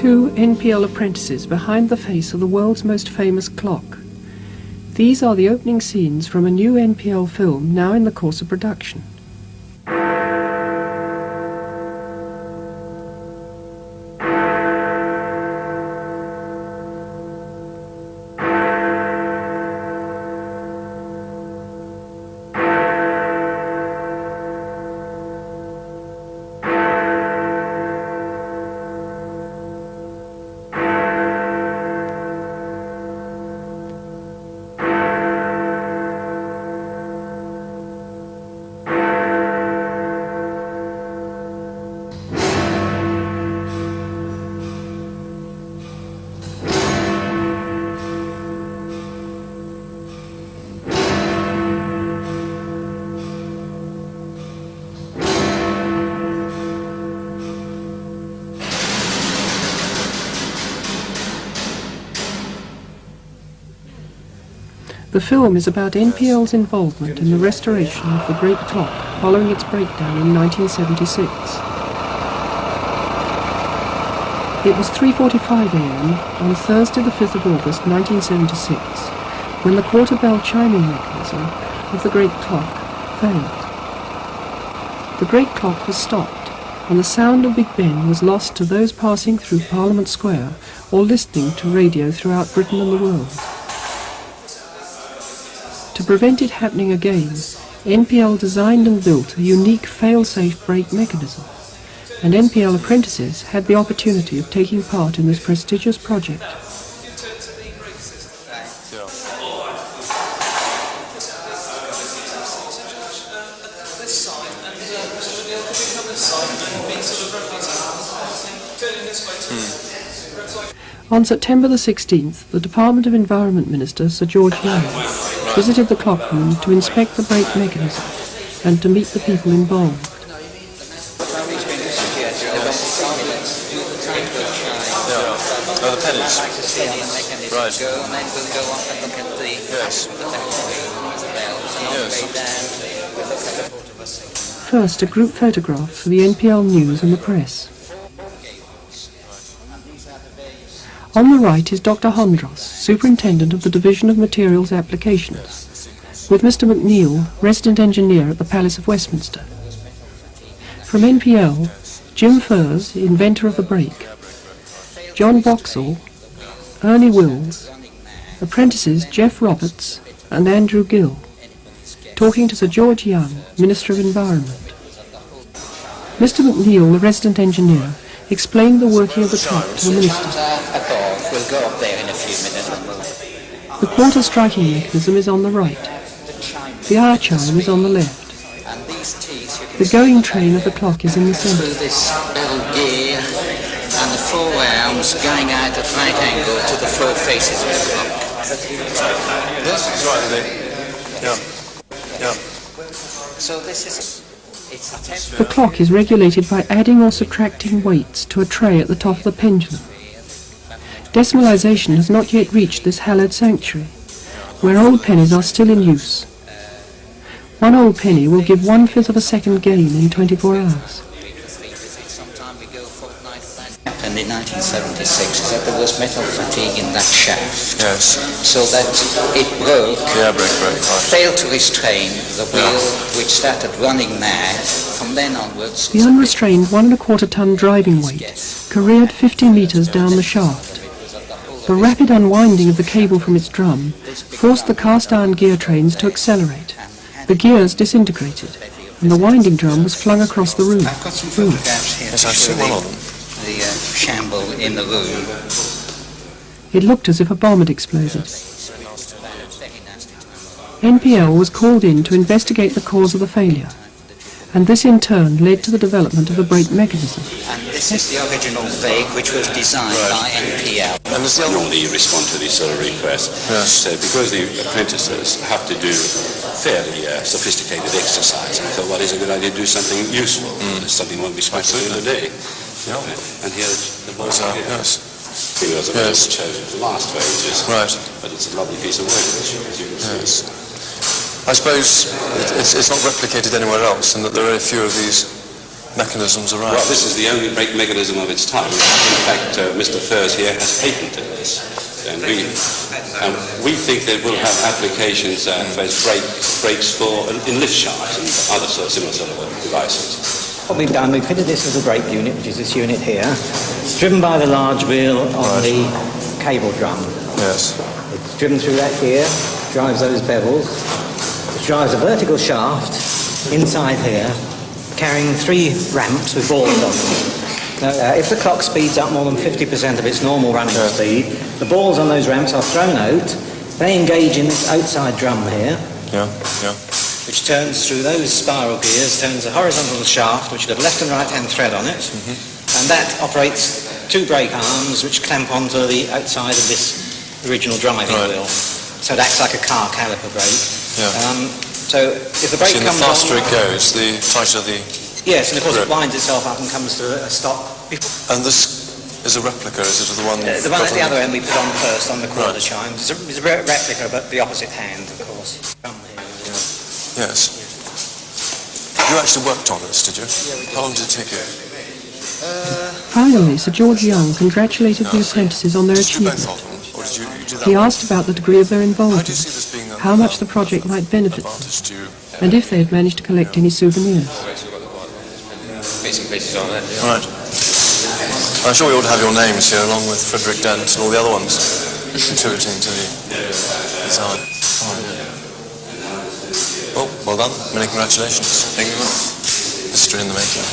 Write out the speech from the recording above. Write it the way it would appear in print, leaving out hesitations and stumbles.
two NPL apprentices behind the face of the world's most famous clock. These are the opening scenes from a new NPL film now in the course of production. The film is about NPL's involvement in the restoration of the Great Clock following its breakdown in 1976. It was 3:45 a.m. on Thursday the 5th of August 1976 when the quarter bell chiming mechanism of the Great Clock failed. The Great Clock was stopped and the sound of BigBen was lost to those passing through Parliament Square or listening to radio throughout Britain and the world. To prevent it happening again, NPL designed and built a unique fail-safe brake mechanism, and NPL apprentices had the opportunity of taking part in this prestigious project. On September the 16th, the Department of Environment Minister, Sir George Young, visited the clock room to inspect the brake mechanism and to meet the people involved. Oh, the pennies. Right. Yes. First, a group photograph for the NPL News and the press. On the right is Dr. Hondros, Superintendent of the Division of Materials Applications, with Mr. McNeill, Resident Engineer at the Palace of Westminster. From NPL, Jim Furrs, inventor of the brake, John Boxall, Ernie Wills, apprentices Jeff Roberts and Andrew Gill, talking to Sir George Young, Minister of Environment. Mr. McNeill, the Resident Engineer, explained the working of the clock to the Minister. We'll go up there in a few minutes. The quarter striking mechanism is on the right. The hour chime is on the left. The going train of the clock is in the centre. This little gear and the four arms going out at right angle to the four faces of the clock. Yes, that's right, yeah. Yeah. So this is... The clock is regulated by adding or subtracting weights to a tray at the top of the pendulum. Decimalisation has not yet reached this hallowed sanctuary, where old pennies are still in use. One old penny will give 1/5 of a second gain in 24 hours. And in 1976 is that there was metal fatigue in that shaft. Yes. So that it broke, Right. failed to restrain the wheel, which started running mad. From then onwards... The unrestrained 1¼ ton driving weight careered 50 metres down the shaft. The rapid unwinding of the cable from its drum forced the cast-iron gear trains to accelerate. The gears disintegrated, and the winding drum was flung across the room. I've got some photographs here. Yes, I've seen one of them. The shamble in the room. It looked as if a bomb had exploded. NPL was called in to investigate the cause of the failure, and this in turn led to the development of the brake mechanism. And this is the original brake which was designed by NPL. And there's the other one. Normally respond to these sort of requests. Yes. So because the apprentices have to do fairly sophisticated exercise, I thought, well, it's a good idea to do something useful. Something won't be supposed to do in a day. Yeah. And here's the box. Yes. It was a bit chosen to last for ages. Right. But it's a lovely piece of work, as you can see. Yes. I suppose it's not replicated anywhere else, and that there are a few of these mechanisms arrive? Well, this is the only brake mechanism of its type. In fact, Mr. Furs here has patented this. And we think that it will have applications as brakes for in lift shafts and other similar sort of devices. What we've done, we've fitted this as a brake unit, which is this unit here, driven by the large wheel on the cable drum. Yes. It's driven through that here, drives those bevels, which drives a vertical shaft inside here, carrying 3 ramps with balls on them. Now, if the clock speeds up more than 50% of its normal running speed, the balls on those ramps are thrown out. They engage in this outside drum here, which turns through those spiral gears, turns a horizontal shaft, which has a left and right-hand thread on it, and that operates 2 brake arms, which clamp onto the outside of this original driving wheel. So it acts like a car caliper brake. So if the brake So comes the faster on, it goes, the tighter the... yes, and of course grip. it winds itself up and comes to a stop. And this is a replica, is it, of the one... The one at the other end we put on first, on the quarter chimes. It's a replica, but the opposite hand, of course. Yes. You actually worked on this, did you? How long did it take you? Finally, Sir George Young congratulated the apprentices on their Did you both achievement. of them, or did you do that He one? asked about the degree of their How do you involvement, see this being how much the project might benefit them, advantage to you? and if they had managed to collect any souvenirs. Bits and pieces on it. Right. I'm sure we ought to have your names here, along with Frederick Dent and all the other ones contributing to the design. Well done. Many congratulations. Thank you very much. History in the making.